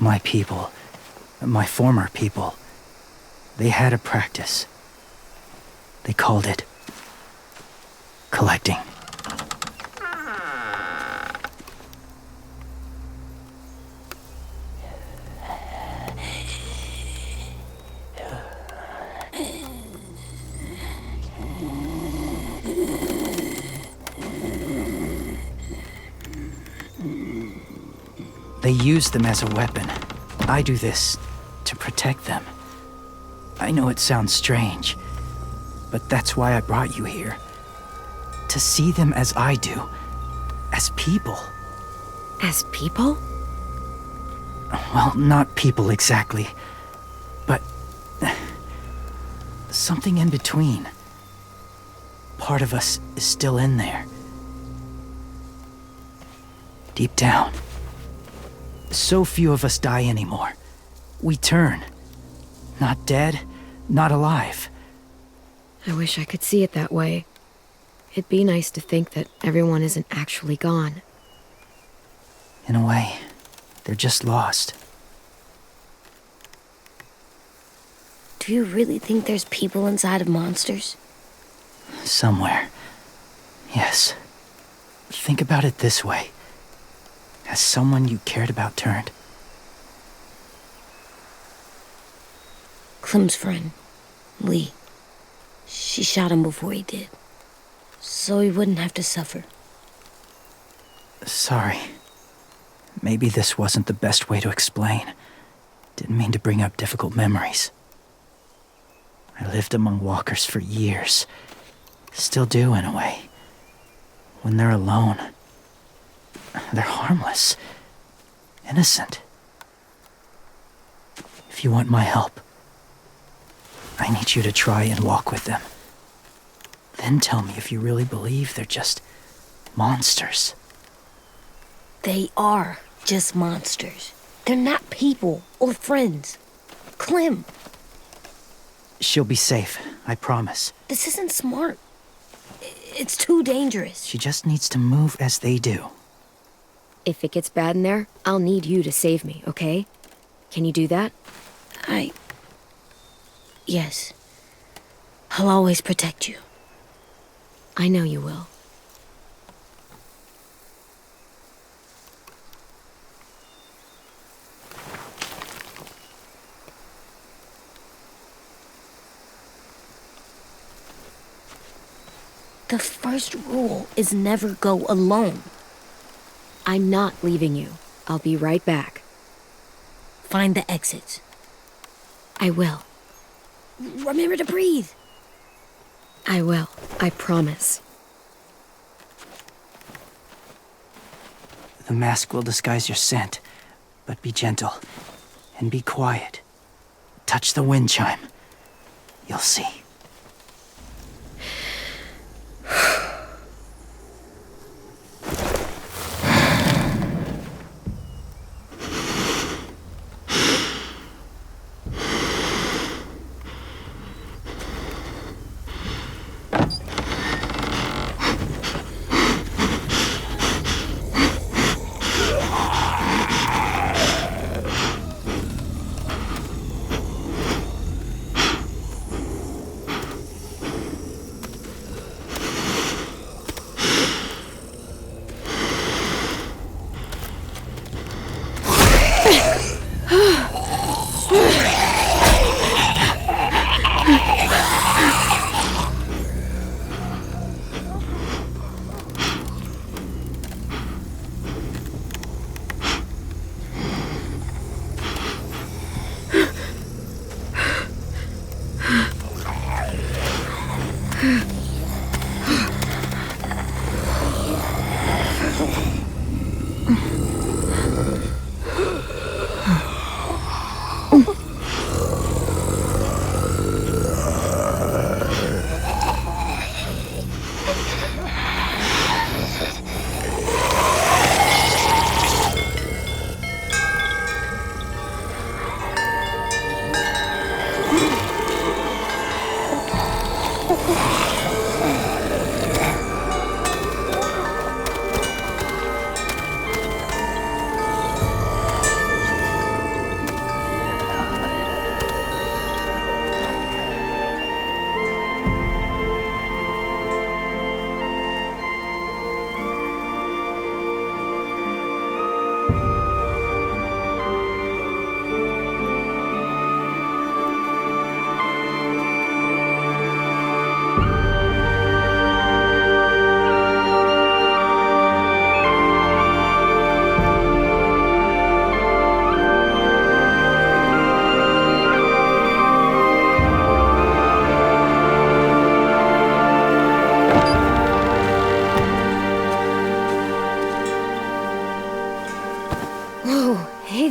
My people, my former people, they had a practice. They called it collecting. They use them as a weapon. I do this to protect them. I know it sounds strange, but that's why I brought you here. To see them as I do, as people. As people? Well, not people exactly, but something in between. Part of us is still in there. Deep down. So few of us die anymore. We turn. Not dead, not alive. I wish I could see it that way. It'd be nice to think that everyone isn't actually gone. In a way, they're just lost. Do you really think there's people inside of monsters? Somewhere. Yes. Think about it this way. Has someone you cared about turned? Clem's friend, Lee. She shot him before he did. So he wouldn't have to suffer. Sorry. Maybe this wasn't the best way to explain. Didn't mean to bring up difficult memories. I lived among walkers for years. Still do, in a way. When they're alone, they're harmless. Innocent. If you want my help, I need you to try and walk with them. Then tell me if you really believe they're just monsters. They are just monsters. They're not people or friends. Clem, She'll be safe, I promise. this isn't smart. It's too dangerous. She just needs to move as they do. If it gets bad in there, I'll need you to save me, okay? Can you do that? Yes. I'll always protect you. I know you will. The first rule is never go alone. I'm not leaving you. I'll be right back. Find the exits. I will. Remember to breathe. I will. I promise. The mask will disguise your scent, but be gentle and be quiet. Touch the wind chime. You'll see.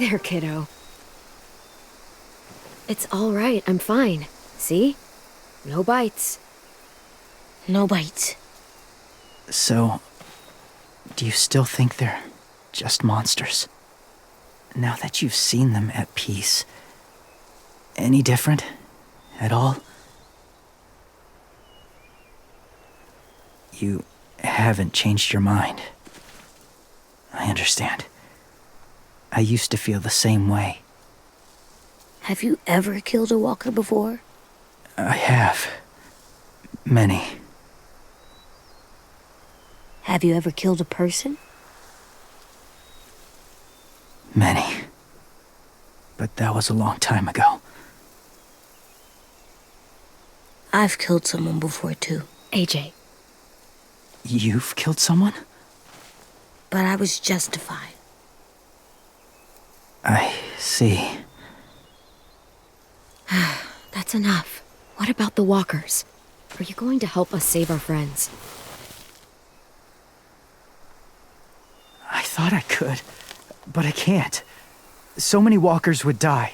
there, kiddo. It's all right, I'm fine. See? No bites. No bites. So, do you still think they're just monsters? Now that you've seen them at peace, any different at all? You haven't changed your mind. I understand. I used to feel the same way. Have you ever killed a walker before? I have. Many. Have you ever killed a person? Many. But that was a long time ago. I've killed someone before, too. AJ. You've killed someone? But I was justified. I see. That's enough. What about the walkers? Are you going to help us save our friends? I thought I could, but I can't. So many walkers would die.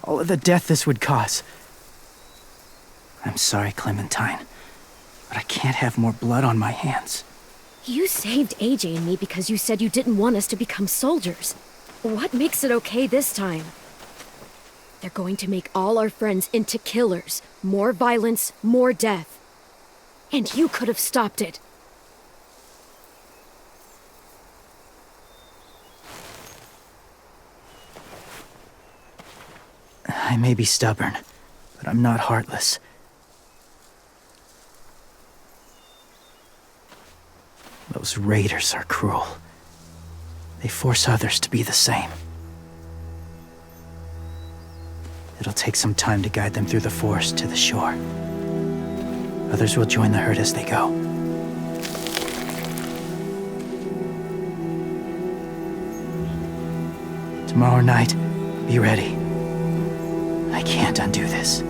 All of the death this would cause. I'm sorry, Clementine, but I can't have more blood on my hands. You saved AJ and me because you said you didn't want us to become soldiers. What makes it okay this time? They're going to make all our friends into killers. More violence, more death. And you could have stopped it. I may be stubborn, but I'm not heartless. Those raiders are cruel. They force others to be the same. It'll take some time to guide them through the forest to the shore. Others will join the herd as they go. Tomorrow night, be ready. I can't undo this.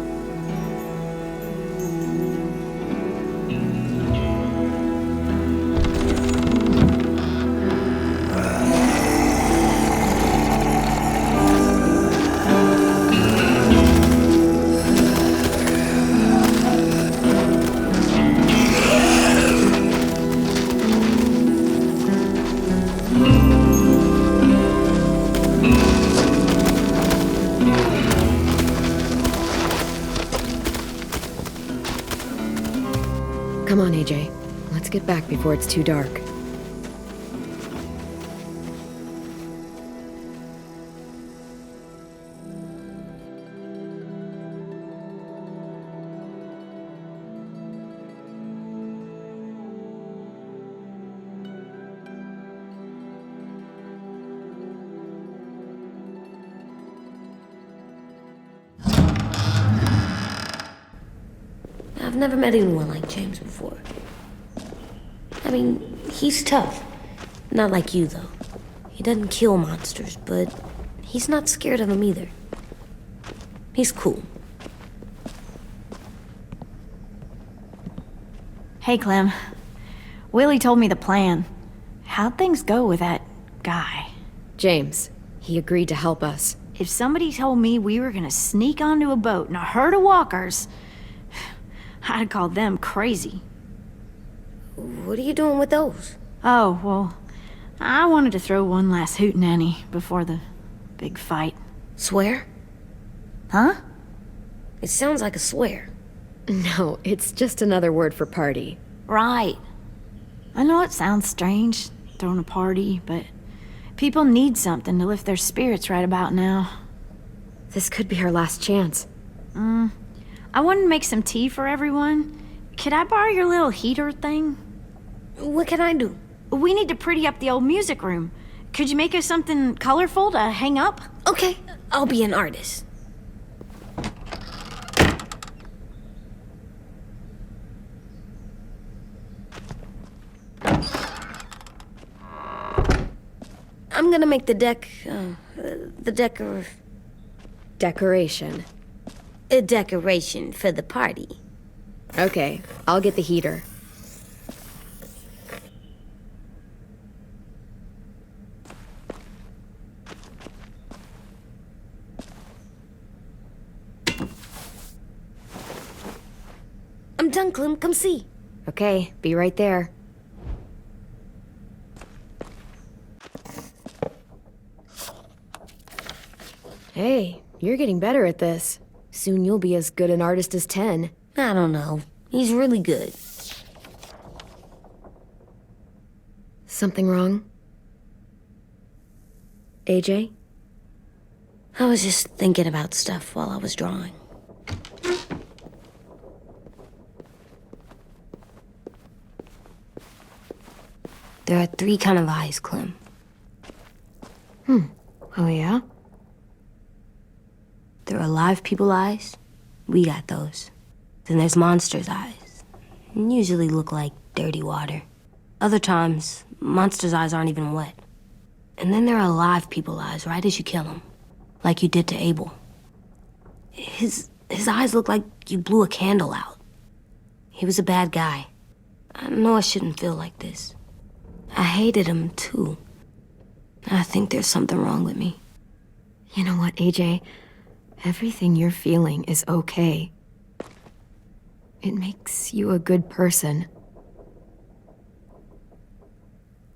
Come on, AJ. Let's get back before it's too dark. I've never met anyone like James before. I mean, he's tough. Not like you, though. He doesn't kill monsters, but he's not scared of them either. He's cool. Hey, Clem. Willie told me the plan. How'd things go with that guy? James, he agreed to help us. If somebody told me we were gonna sneak onto a boat in a herd of walkers, I'd call them crazy. What are you doing with those? Oh, well, I wanted to throw one last hootenanny before the big fight. Swear? Huh? It sounds like a swear. No, it's just another word for party. Right. I know it sounds strange, throwing a party, but people need something to lift their spirits right about now. This could be our last chance. I wanted to make some tea for everyone. Could I borrow your little heater thing? What can I do? We need to pretty up the old music room. Could you make us something colorful to hang up? Okay, I'll be an artist. I'm gonna make the Decoration. a decoration for the party. Okay, I'll get the heater. Clem, come see. Okay, be right there. Hey, you're getting better at this. Soon you'll be as good an artist as 10. I don't know. He's really good. Something wrong? AJ? I was just thinking about stuff while I was drawing. There are 3 kind of eyes, Clem. Oh yeah? There are live people eyes. We got those. Then there's monsters' eyes. Usually look like dirty water. Other times, monsters' eyes aren't even wet. And then there are live people eyes right as you kill them. Like you did to Abel. His eyes look like you blew a candle out. He was a bad guy. I know I shouldn't feel like this. I hated him, too. I think there's something wrong with me. You know what, AJ? Everything you're feeling is okay. It makes you a good person.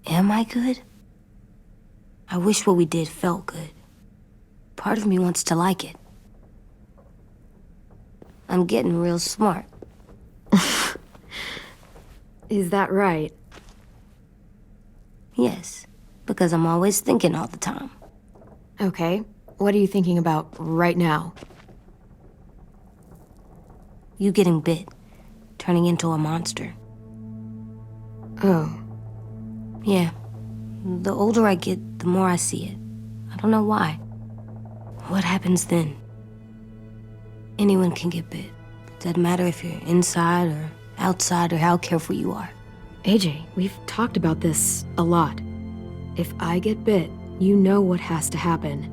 Am I good? I wish what we did felt good. Part of me wants to like it. I'm getting real smart. Is that right? Yes, because I'm always thinking all the time. Okay, what are you thinking about right now? You getting bit, turning into a monster. Oh, Yeah, the older I get, the more I see it. I don't know why. What happens then? Anyone can get bit. Doesn't matter if you're inside or outside or how careful you are. AJ, we've talked about this a lot. If I get bit, you know what has to happen.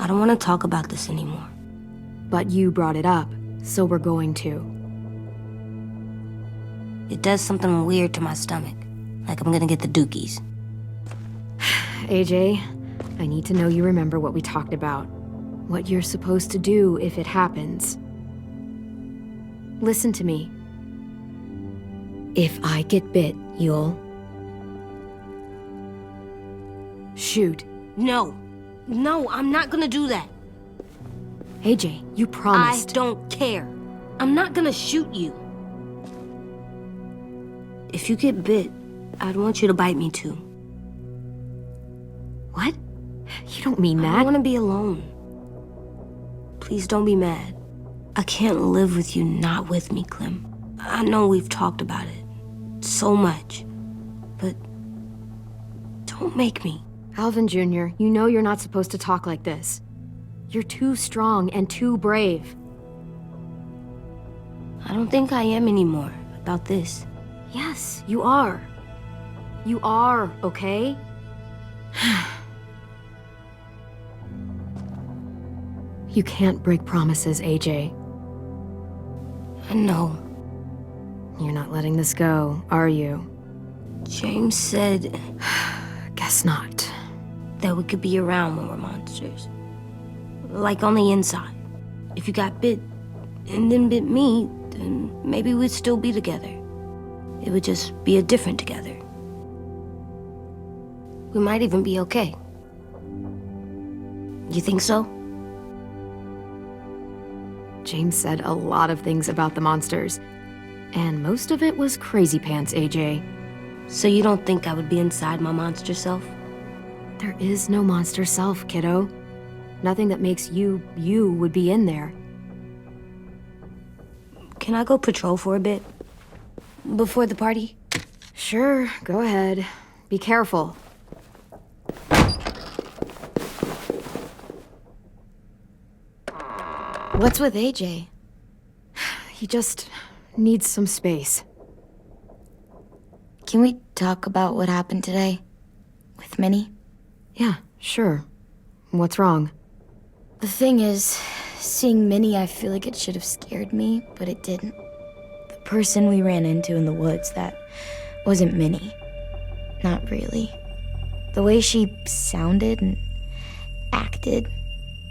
I don't want to talk about this anymore. But you brought it up, so we're going to. It does something weird to my stomach. Like I'm gonna get the dookies. AJ, I need to know you remember what we talked about. What you're supposed to do if it happens. Listen to me. If I get bit, you'll... shoot. No, I'm not gonna do that. AJ, you promised. I don't care. I'm not gonna shoot you. If you get bit, I'd want you to bite me too. What? You don't mean I that. don't want to be alone. Please don't be mad. I can't live with you not with me, Clem. I know we've talked about it so much, but don't make me. Alvin Jr., you know you're not supposed to talk like this. You're too strong and too brave. I don't think I am anymore about this. Yes, you are. You are, okay? You can't break promises, AJ. I know. You're not letting this go, are you? James said Guess not. that we could be around when we're monsters. Like on the inside. If you got bit and then bit me, then maybe we'd still be together. It would just be a different together. We might even be okay. You think so? James said a lot of things about the monsters. And most of it was crazy pants, AJ. So you don't think I would be inside my monster self? There is no monster self, kiddo. Nothing that makes you would be in there. Can I go patrol for a bit? Before the party? Sure, go ahead. Be careful. What's with AJ? He just needs some space. Can we talk about what happened today? With Minnie? Yeah, sure. What's wrong? The thing is, seeing Minnie, I feel like it should have scared me, but it didn't. The person we ran into in the woods, that wasn't Minnie. Not really. The way she sounded and acted,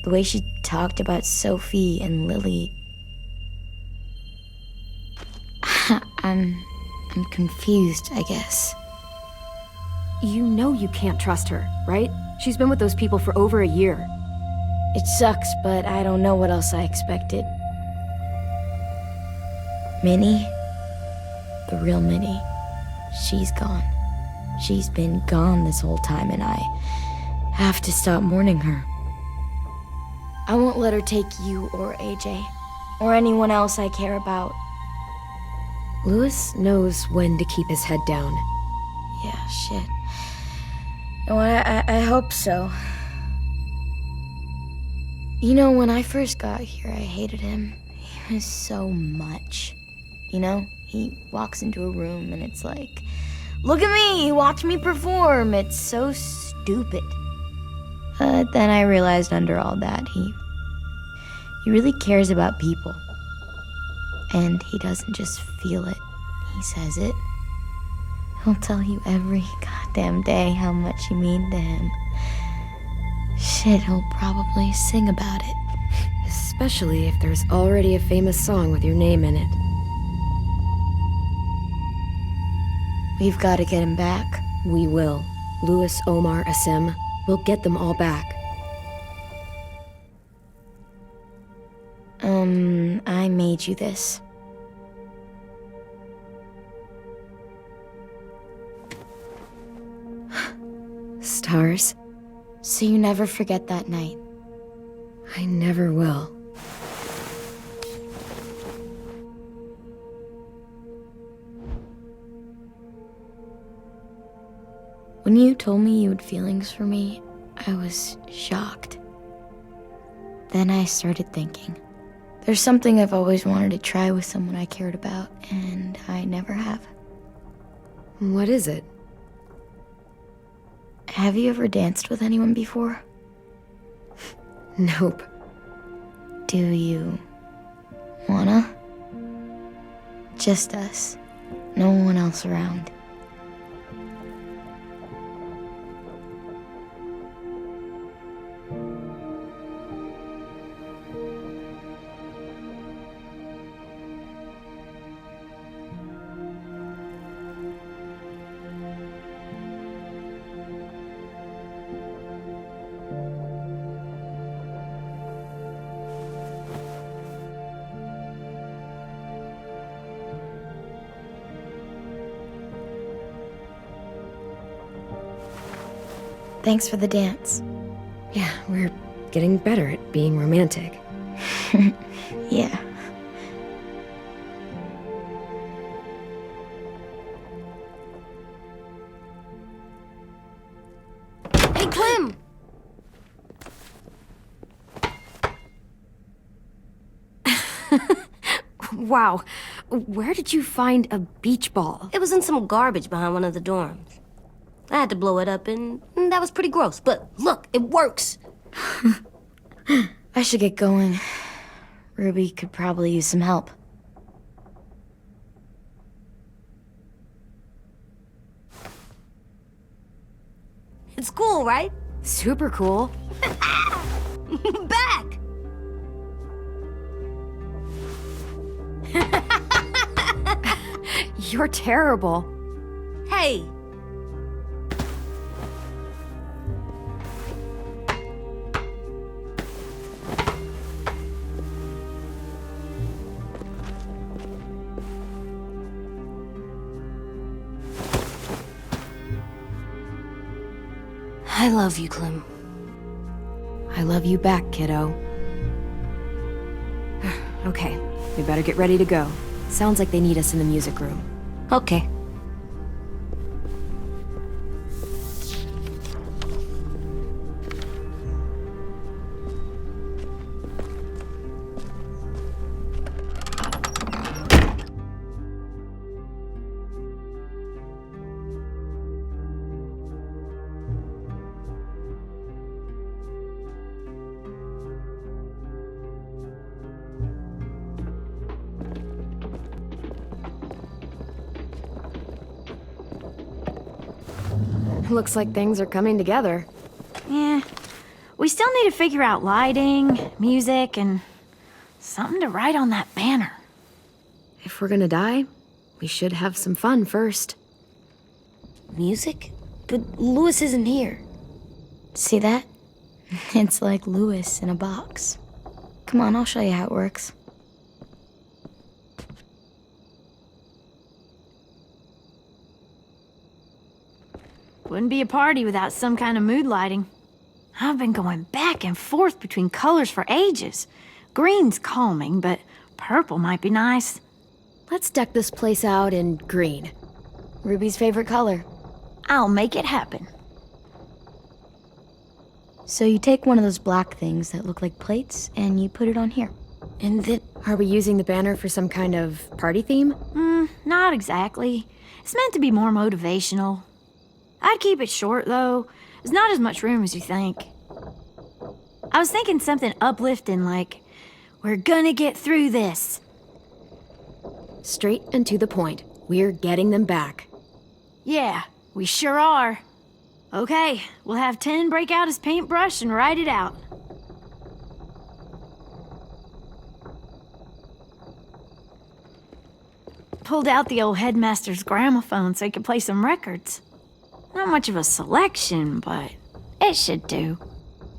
the way she talked about Sophie and Lily, I'm confused, I guess. You know you can't trust her, right? She's been with those people for over a year. It sucks, but I don't know what else I expected. Minnie? The real Minnie. She's gone. She's been gone this whole time, and I have to stop mourning her. I won't let her take you or AJ, or anyone else I care about. Louis knows when to keep his head down. Yeah, shit. Oh, I hope so. You know, when I first got here, I hated him. He was so much. You know, he walks into a room and it's like, look at me, watch me perform. It's so stupid. But then I realized under all that, he really cares about people. And he doesn't just feel it, he says it. He'll tell you every goddamn day how much you mean to him. Shit, he'll probably sing about it. Especially if there's already a famous song with your name in it. We've got to get him back. We will. Louis, Omar, Asim. We'll get them all back. I made you this. Stars? So you never forget that night. I never will. When you told me you had feelings for me, I was shocked. Then I started thinking. There's something I've always wanted to try with someone I cared about, and I never have. What is it? Have you ever danced with anyone before? Nope. Do you wanna? Just us. No one else around. Thanks for the dance. Yeah, we're getting better at being romantic. Yeah. Hey, Clem! Wow. Where did you find a beach ball? It was in some garbage behind one of the dorms. I had to blow it up, and that was pretty gross. But look, it works. I should get going. Ruby could probably use some help. It's cool, right? Super cool. Back! You're terrible. Hey! I love you, Clem. I love you back, kiddo. Okay, we better get ready to go. Sounds like they need us in the music room. Okay. Looks like things are coming together. Yeah. We still need to figure out lighting, music, and something to write on that banner. If we're gonna die, we should have some fun first. Music? But Lewis isn't here. See that? It's like Lewis in a box. Come on, I'll show you how it works. Wouldn't be a party without some kind of mood lighting. I've been going back and forth between colors for ages. Green's calming, but purple might be nice. Let's deck this place out in green. Ruby's favorite color. I'll make it happen. So you take one of those black things that look like plates and you put it on here. And then, are we using the banner for some kind of party theme? Not exactly. It's meant to be more motivational. I'd keep it short, though. There's not as much room as you think. I was thinking something uplifting like, we're gonna get through this. Straight and to the point. We're getting them back. Yeah, we sure are. Okay, we'll have 10 break out his paintbrush and write it out. Pulled out the old headmaster's gramophone so he could play some records. Not much of a selection, but it should do.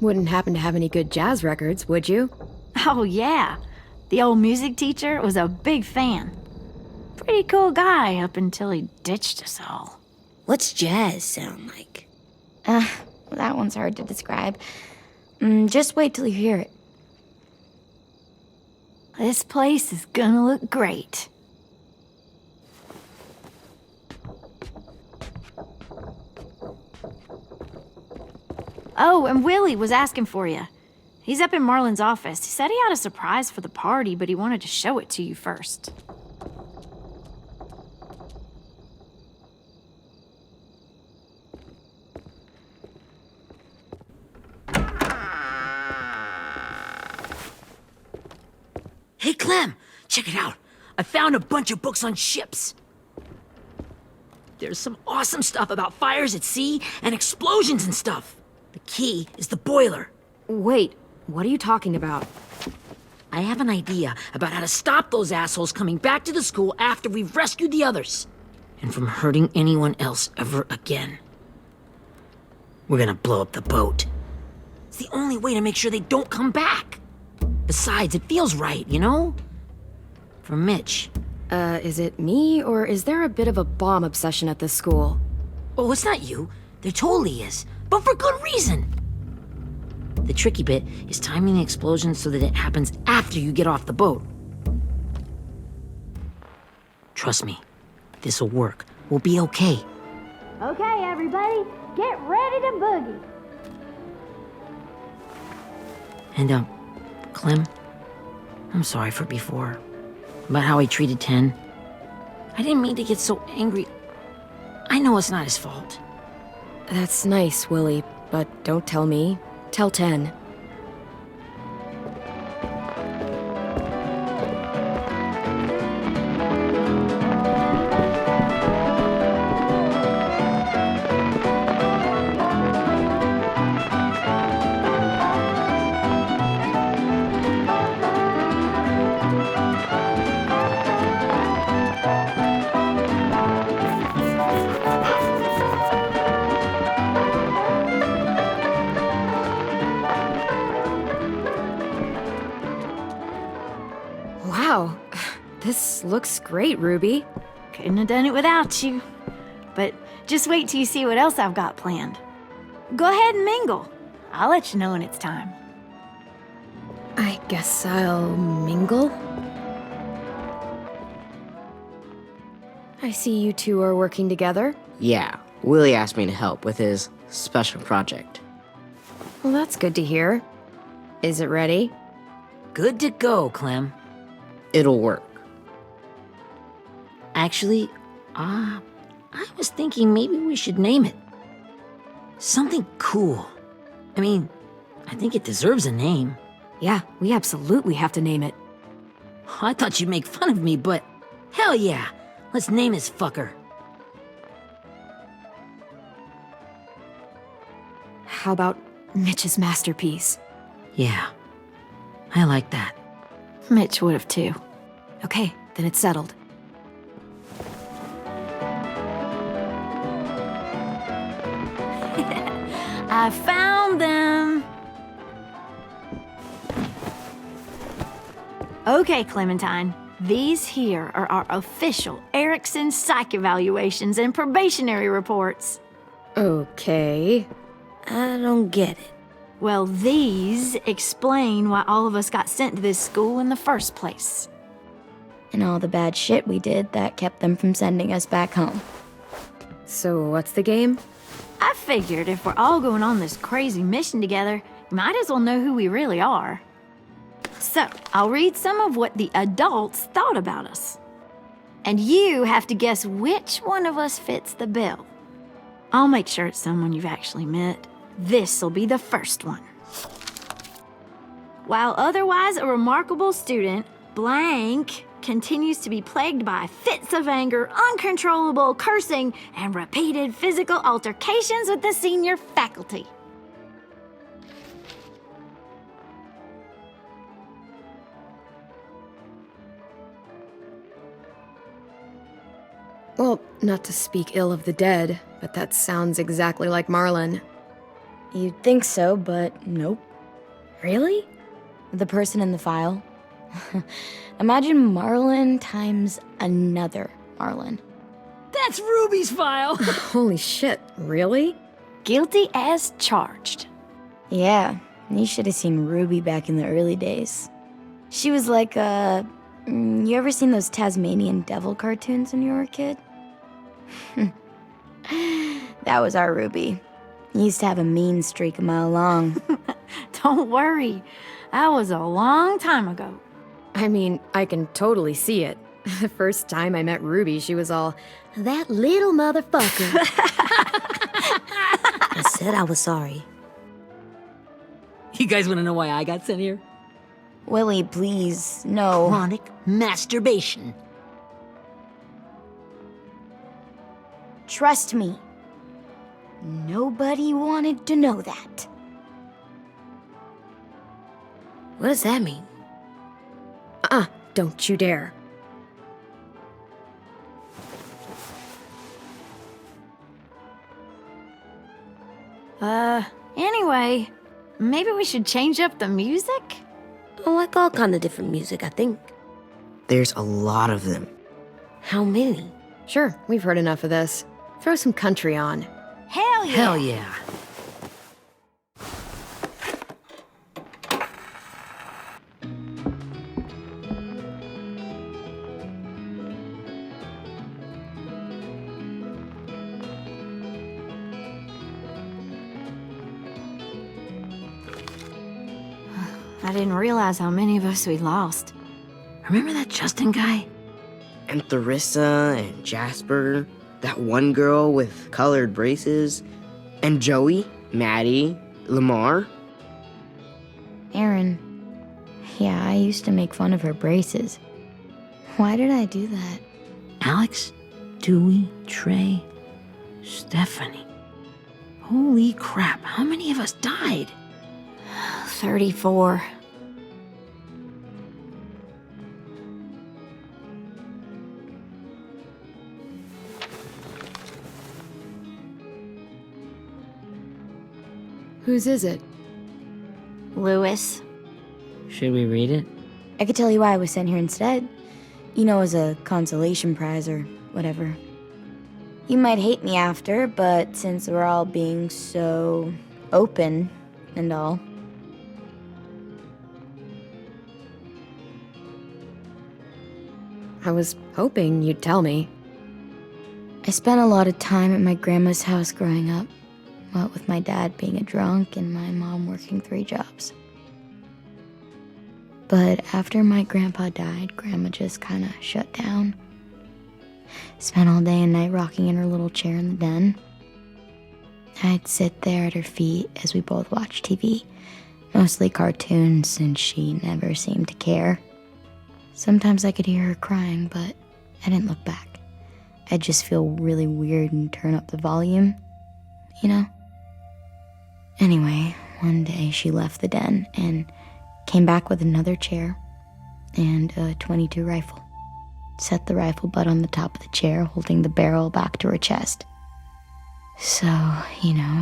Wouldn't happen to have any good jazz records, would you? Oh, yeah. The old music teacher was a big fan. Pretty cool guy up until he ditched us all. What's jazz sound like? That one's hard to describe. Just wait till you hear it. This place is gonna look great. Oh, and Willie was asking for you. He's up in Marlin's office. He said he had a surprise for the party, but he wanted to show it to you first. Hey, Clem, check it out. I found a bunch of books on ships. There's some awesome stuff about fires at sea and explosions and stuff. The key is the boiler. Wait, what are you talking about? I have an idea about how to stop those assholes coming back to the school after we've rescued the others. And from hurting anyone else ever again. We're gonna blow up the boat. It's the only way to make sure they don't come back. Besides, it feels right, you know? For Mitch. Is it me, or is there a bit of a bomb obsession at this school? Oh, it's not you. There totally is. But for good reason. The tricky bit is timing the explosion so that it happens after you get off the boat. Trust me, this'll work. We'll be okay. Okay, everybody, get ready to boogie. And, Clem, I'm sorry for before. About how he treated Ten. I didn't mean to get so angry. I know it's not his fault. That's nice, Willie, but don't tell me. Tell 10. Wow, this looks great, Ruby. Couldn't have done it without you. But just wait till you see what else I've got planned. Go ahead and mingle. I'll let you know when it's time. I guess I'll mingle? I see you two are working together. Yeah, Willie asked me to help with his special project. Well, that's good to hear. Is it ready? Good to go, Clem. It'll work. Actually, I was thinking maybe we should name it. Something cool. I mean, I think it deserves a name. Yeah, we absolutely have to name it. I thought you'd make fun of me, but hell yeah. Let's name this fucker. How about Mitch's masterpiece? Yeah, I like that. Mitch would have too. Okay, then it's settled. I found them! Okay, Clementine. These here are our official Erickson psych evaluations and probationary reports. Okay. I don't get it. Well, these explain why all of us got sent to this school in the first place. And all the bad shit we did that kept them from sending us back home. So what's the game? I figured if we're all going on this crazy mission together, we might as well know who we really are. So, I'll read some of what the adults thought about us. And you have to guess which one of us fits the bill. I'll make sure it's someone you've actually met. This'll be the first one. While otherwise a remarkable student, blank continues to be plagued by fits of anger, uncontrollable cursing, and repeated physical altercations with the senior faculty. Well, not to speak ill of the dead, but that sounds exactly like Marlon. You'd think so, but nope. Really? The person in the file. Imagine Marlon times another Marlon. That's Ruby's file. Holy shit, really? Guilty as charged. Yeah, you should have seen Ruby back in the early days. She was like you ever seen those Tasmanian devil cartoons when you were a kid? That was our Ruby. He used to have a mean streak a mile long. Don't worry, that was a long time ago. I mean, I can totally see it. The first time I met Ruby, she was all, "That little motherfucker." I said I was sorry. You guys want to know why I got sent here? Willie, please, no. Chronic masturbation. Trust me. Nobody wanted to know that. What does that mean? Don't you dare. Anyway, maybe we should change up the music? I like all kind of different music, I think. There's a lot of them. How many? Sure, we've heard enough of this. Throw some country on. Hell yeah! Hell yeah. I didn't realize how many of us we lost. Remember that Justin guy? And Theresa and Jasper, that one girl with colored braces, and Joey, Maddie, Lamar. Aaron. Yeah, I used to make fun of her braces. Why did I do that? Alex, Dewey, Trey, Stephanie. Holy crap, how many of us died? 34. Whose is it? Lewis. Should we read it? I could tell you why I was sent here instead. You know, as a consolation prize or whatever. You might hate me after, but since we're all being so open and all. I was hoping you'd tell me. I spent a lot of time at my grandma's house growing up. What with my dad being a drunk and my mom working 3 jobs. But after my grandpa died, Grandma just kind of shut down. Spent all day and night rocking in her little chair in the den. I'd sit there at her feet as we both watched TV, mostly cartoons, since she never seemed to care. Sometimes I could hear her crying, but I didn't look back. I'd just feel really weird and turn up the volume, you know? Anyway, one day she left the den and came back with another chair and a .22 rifle. Set the rifle butt on the top of the chair, holding the barrel back to her chest. So,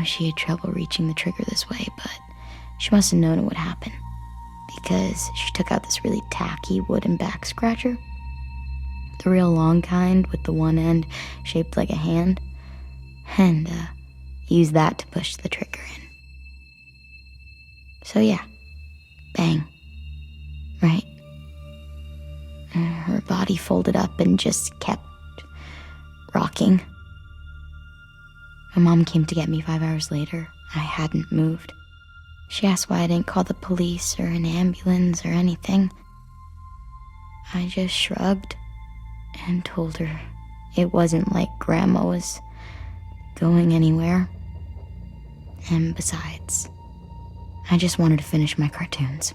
she had trouble reaching the trigger this way, but she must have known it would happen. Because she took out this really tacky wooden back scratcher. The real long kind with the one end shaped like a hand. And, used that to push the trigger in. So yeah, bang. Right. Her body folded up and just kept rocking. My mom came to get me 5 hours later. I hadn't moved. She asked why I didn't call the police or an ambulance or anything. I just shrugged and told her it wasn't like Grandma was going anywhere. And besides, I just wanted to finish my cartoons.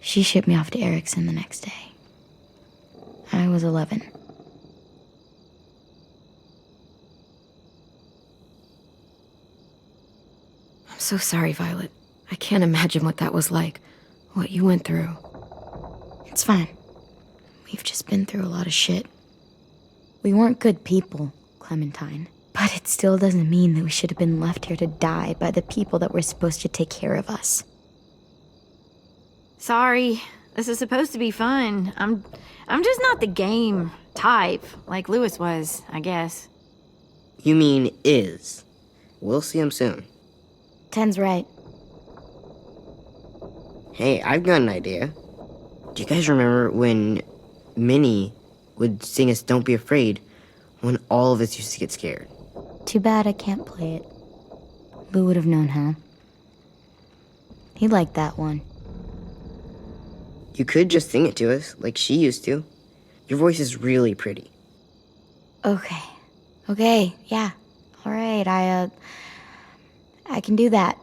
She shipped me off to Erickson the next day. I was 11. I'm so sorry, Violet. I can't imagine what that was like, what you went through. It's fine. We've just been through a lot of shit. We weren't good people, Clementine. But it still doesn't mean that we should have been left here to die by the people that were supposed to take care of us. Sorry. This is supposed to be fun. I'm just not the game type, like Lewis was, I guess. You mean is. We'll see him soon. Ten's right. Hey, I've got an idea. Do you guys remember when Minnie would sing us Don't Be Afraid when all of us used to get scared? Too bad I can't play it. Lou would have known how. He liked that one. You could just sing it to us, like she used to. Your voice is really pretty. Okay, yeah. All right, I can do that.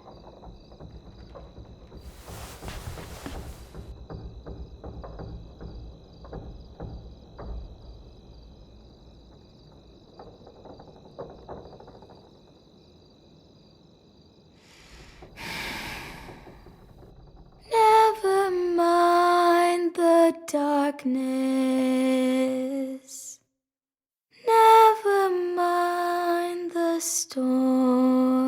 Never mind the darkness. Never mind the storm.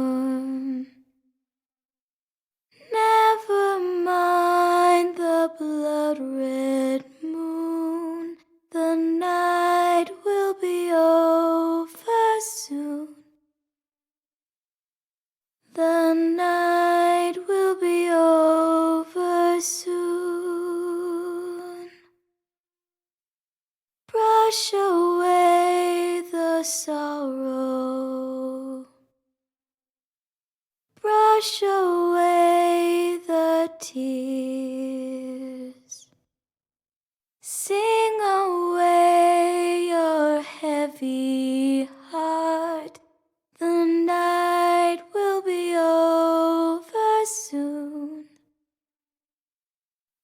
Never mind the blood-red moon. The night will be over soon. The night will be over soon. Brush away the sorrow. Brush away the tears. Sing away your heavy heart. The night will be over soon.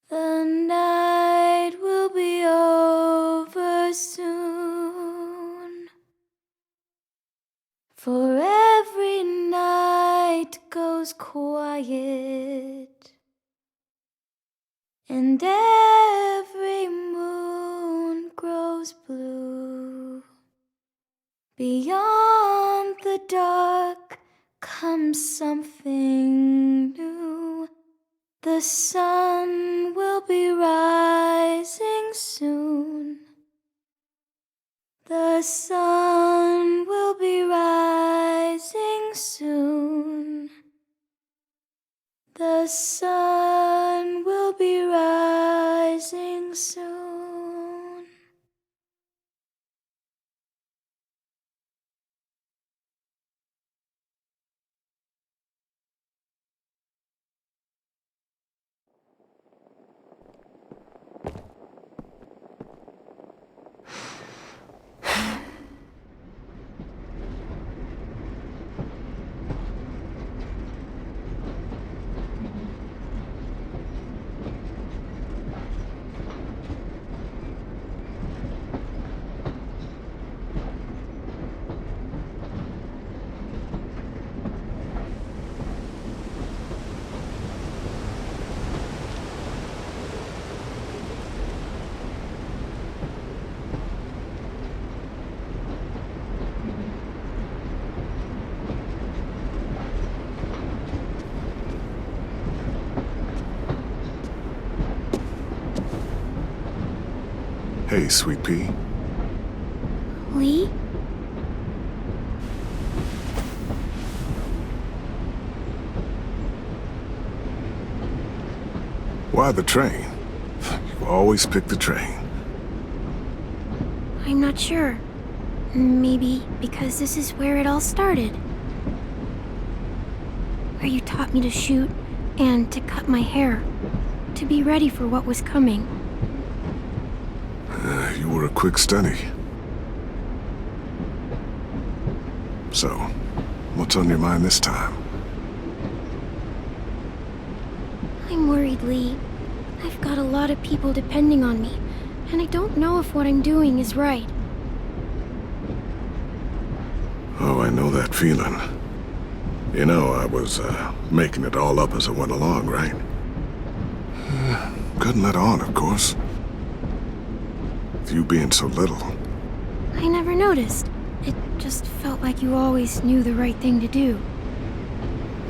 The night will be over soon. For every night goes quiet, and every moon grows blue. Beyond the dark comes something new. The sun will be rising soon. The sun will be rising soon. The sun will be rising soon. Hey, Sweet Pea. Lee? Why the train? You always pick the train. I'm not sure. Maybe because this is where it all started. Where you taught me to shoot and to cut my hair. To be ready for what was coming. You were a quick study. So, what's on your mind this time? I'm worried, Lee. I've got a lot of people depending on me, and I don't know if what I'm doing is right. Oh, I know that feeling. You know, I was making it all up as I went along, right? Couldn't let on, of course. With you being so little. I never noticed. It just felt like you always knew the right thing to do.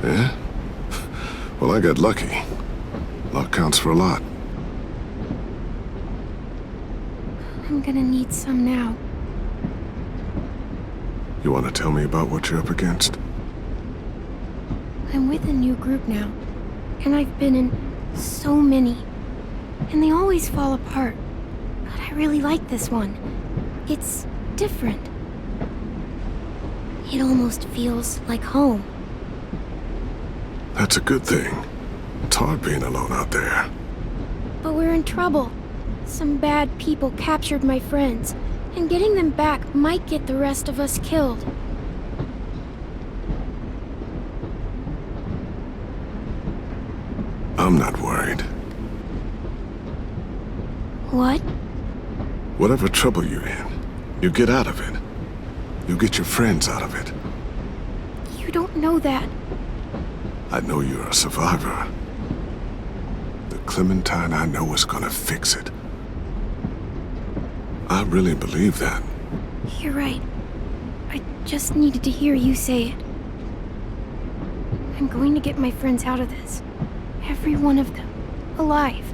Yeah? Well, I got lucky. Luck counts for a lot. I'm gonna need some now. You want to tell me about what you're up against? I'm with a new group now, and I've been in so many. And they always fall apart. But I really like this one. It's different. It almost feels like home. That's a good thing. It's hard being alone out there. But we're in trouble. Some bad people captured my friends, and getting them back might get the rest of us killed. I'm not worried. What? Whatever trouble you're in, you get out of it. You get your friends out of it. You don't know that. I know you're a survivor. The Clementine I know is gonna fix it. I really believe that. You're right. I just needed to hear you say it. I'm going to get my friends out of this. Every one of them. Alive.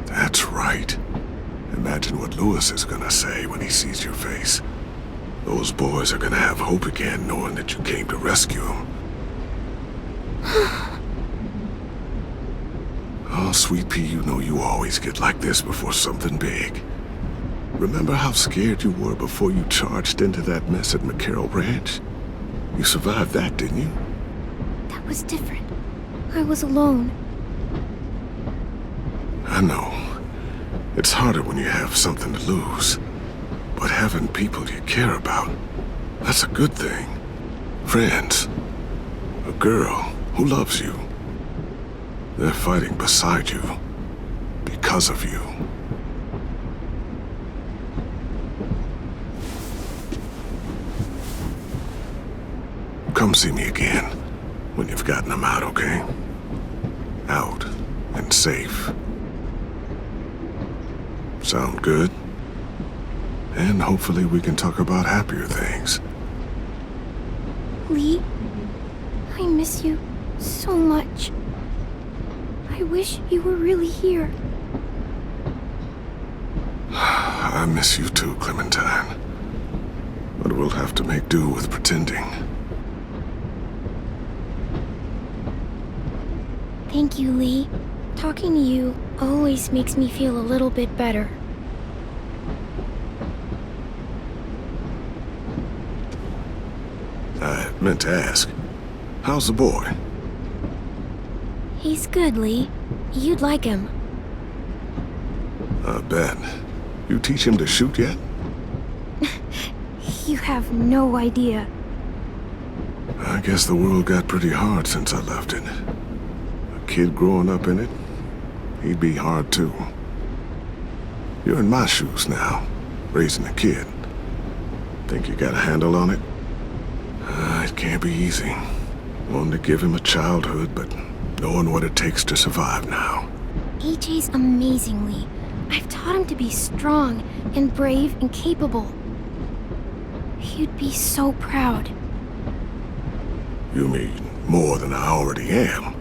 That's right. Imagine what Lewis is gonna say when he sees your face. Those boys are gonna have hope again knowing that you came to rescue them. Oh, Sweet Pea, you know you always get like this before something big. Remember how scared you were before you charged into that mess at McCarroll Ranch? You survived that, didn't you? That was different. I was alone. I know. It's harder when you have something to lose. But having people you care about, that's a good thing. Friends. A girl who loves you. They're fighting beside you. Because of you. Come see me again when you've gotten them out, okay? Out and safe. Sound good? And hopefully we can talk about happier things. Lee, I miss you so much. I wish you were really here. I miss you too, Clementine. But we'll have to make do with pretending. Thank you, Lee. Talking to you always makes me feel a little bit better. I meant to ask, how's the boy? He's good, Lee. You'd like him. I bet. You teach him to shoot yet? You have no idea. I guess the world got pretty hard since I left it. A kid growing up in it, he'd be hard too. You're in my shoes now, raising a kid. Think you got a handle on it? It can't be easy. Wanting to give him a childhood, but knowing what it takes to survive now. AJ's amazing, Lee. I've taught him to be strong and brave and capable. He'd be so proud. You mean more than I already am?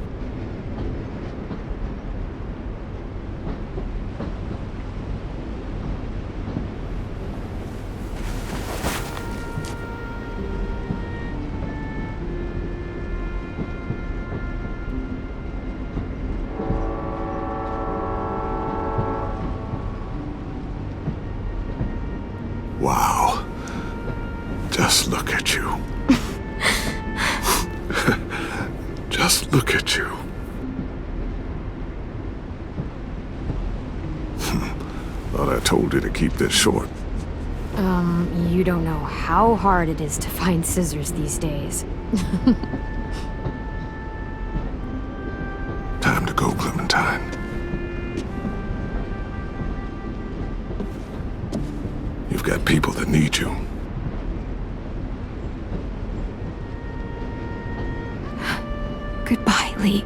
Just look at you. Just look at you. Thought I told you to keep this short. You don't know how hard it is to find scissors these days. Time to go, Clementine. You've got people that need you. Goodbye, Lee.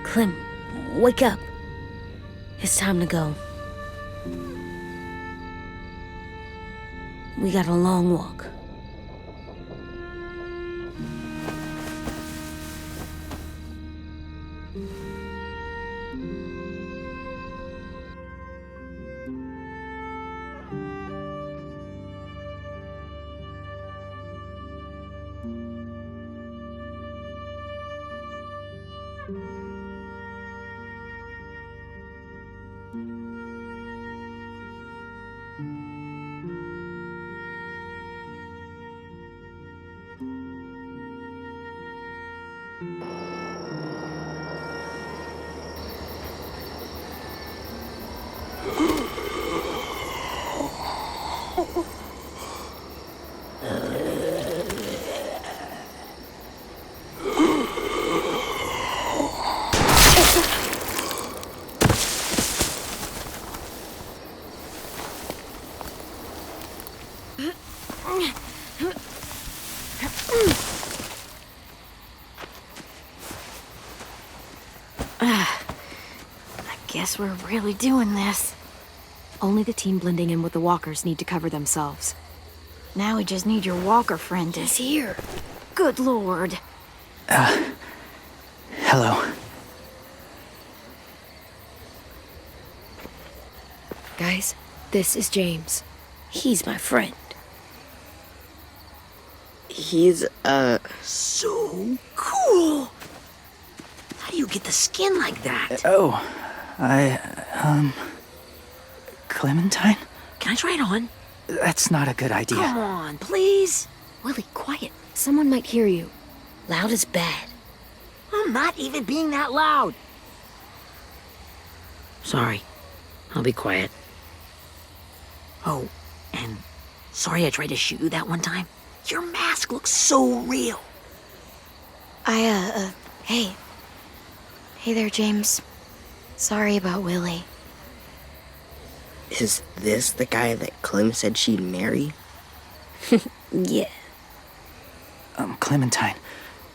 Clem, wake up. It's time to go. We got a long walk. Guess we're really doing this. Only the team blending in with the walkers need to cover themselves. Now we just need your walker friend to... He's here. Good lord. Hello. Guys, this is James. He's my friend. He's, So cool! How do you get the skin like that? Oh, Clementine? Can I try it on? That's not a good idea. Come on, please. Willie, quiet. Someone might hear you. Loud is bad. I'm not even being that loud. Sorry. I'll be quiet. Oh, and sorry I tried to shoot you that one time. Your mask looks so real. Hey. Hey there, James. Sorry about Willie. is this the guy that Clem said she'd marry? Yeah. Clementine,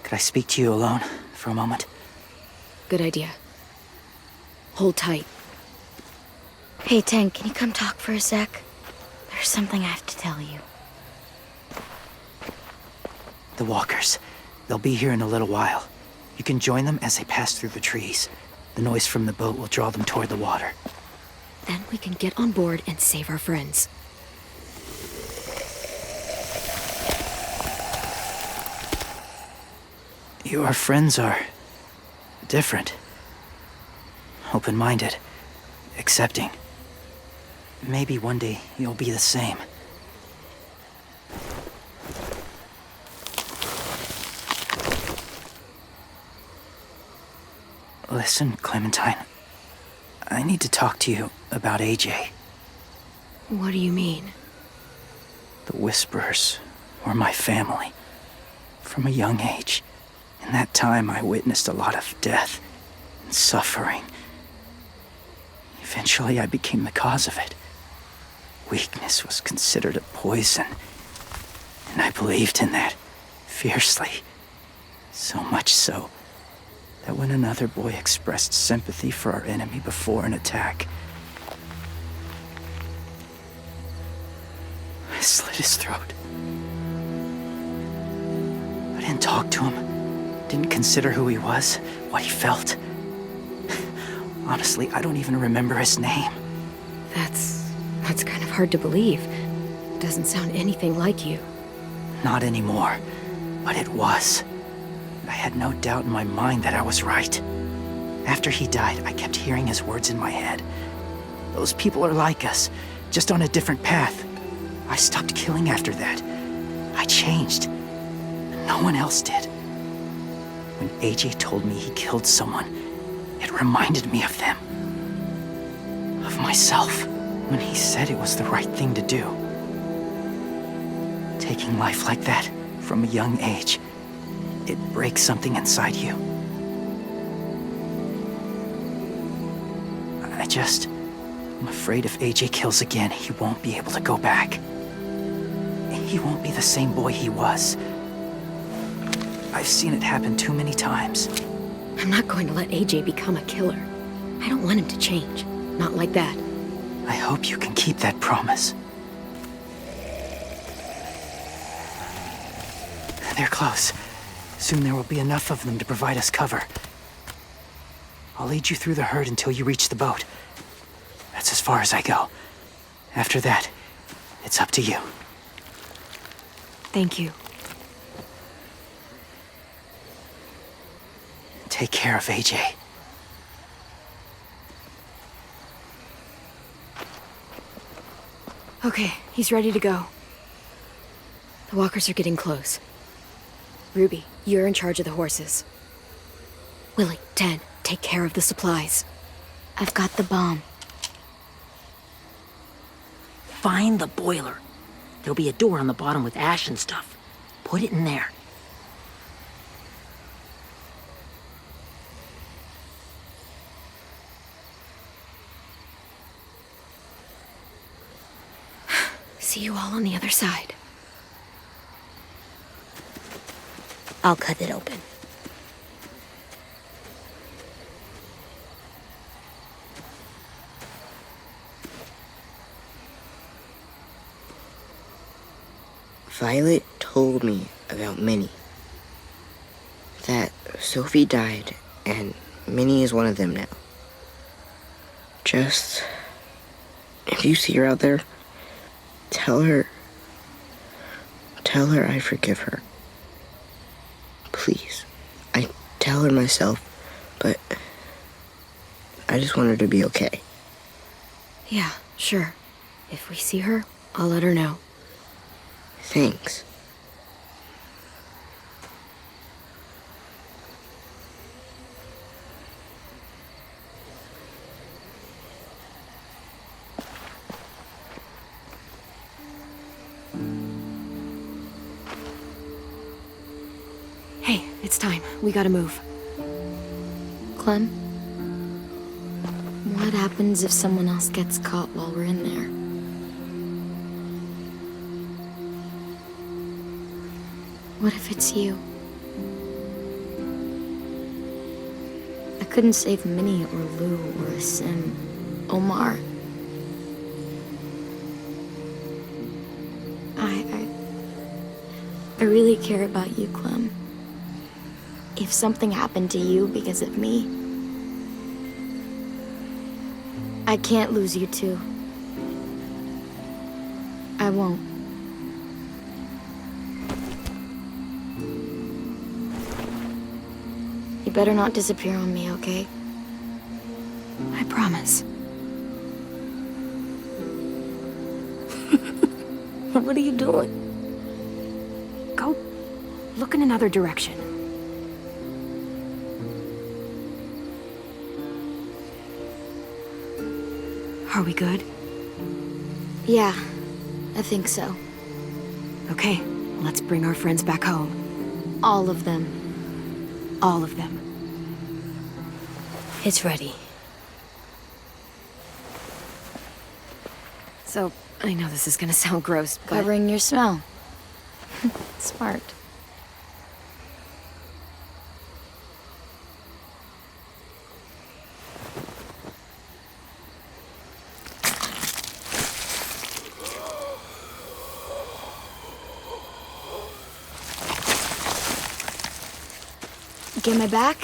could I speak to you alone for a moment? Good idea. Hold tight. Hey, Tank, can you come talk for a sec? There's something I have to tell you. The walkers. They'll be here in a little while. You can join them as they pass through the trees. The noise from the boat will draw them toward the water. Then we can get on board and save our friends. Your friends are different. Open-minded. Accepting. Maybe one day you'll be the same. Listen, Clementine. I need to talk to you about AJ. What do you mean? The Whisperers were my family. From a young age. In that time, I witnessed a lot of death and suffering. Eventually, I became the cause of it. Weakness was considered a poison. And I believed in that fiercely. So much so that when another boy expressed sympathy for our enemy before an attack, I slit his throat. I didn't talk to him, didn't consider who he was, what he felt. Honestly, I don't even remember his name. That's kind of hard to believe. Doesn't sound anything like you. Not anymore, but it was. I had no doubt in my mind that I was right. After he died, I kept hearing his words in my head. Those people are like us, just on a different path. I stopped killing after that. I changed. No one else did. When AJ told me he killed someone, it reminded me of them. Of myself. When he said it was the right thing to do. Taking life like that, from a young age, it breaks something inside you. I'm afraid if AJ kills again, he won't be able to go back. He won't be the same boy he was. I've seen it happen too many times. I'm not going to let AJ become a killer. I don't want him to change. Not like that. I hope you can keep that promise. They're close. Soon there will be enough of them to provide us cover. I'll lead you through the herd until you reach the boat. That's as far as I go. After that, it's up to you. Thank you. Take care of AJ. Okay, he's ready to go. The walkers are getting close. Ruby, you're in charge of the horses. Willie, Ted, take care of the supplies. I've got the bomb. Find the boiler. There'll be a door on the bottom with ash and stuff. Put it in there. See you all on the other side. I'll cut it open. Violet told me about Minnie. That Sophie died, and Minnie is one of them now. Just, if you see her out there, tell her I forgive her. Please. I tell her myself, but I just want her to be okay. Yeah, sure. If we see her, I'll let her know. Thanks. Hey, it's time. We gotta move. Clem? What happens if someone else gets caught while we're in there? What if it's you? I couldn't save Minnie or Lou or Sim, Omar. I really care about you, Clem. If something happened to you because of me, I can't lose you too. I won't. You better not disappear on me, okay? I promise. What are you doing? Go look in another direction. Are we good? Yeah, I think so. Okay, let's bring our friends back home. All of them. All of them. It's ready. So, I know this is gonna sound gross, but... Covering your smell. Smart. Get my back?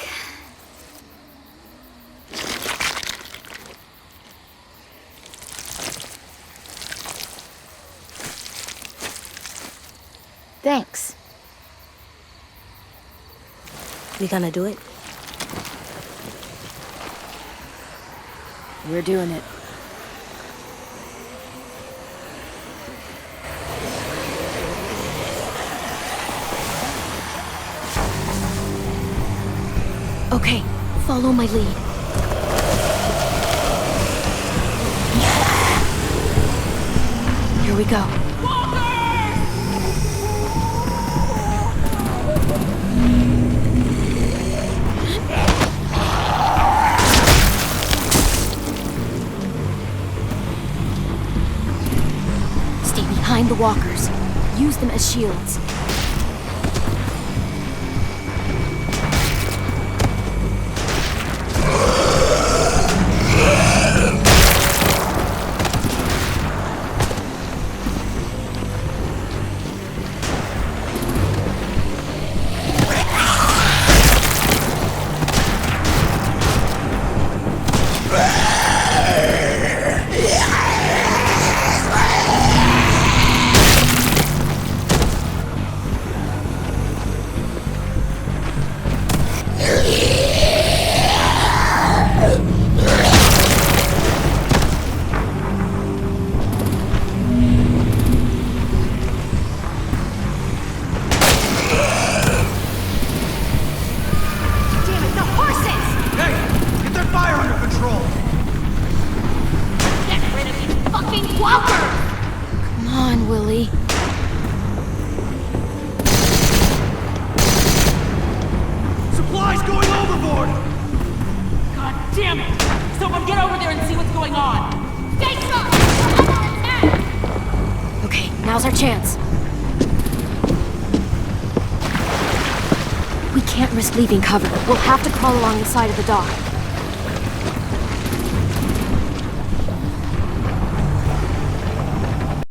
Thanks. We gonna do it? We're doing it. Okay, follow my lead. Here we go. Stay behind the walkers. Use them as shields. Come on, Willie. Supplies going overboard! God damn it! Someone get over there and see what's going on! Stay sharp! Okay, now's our chance. We can't risk leaving cover. We'll have to crawl along the side of the dock.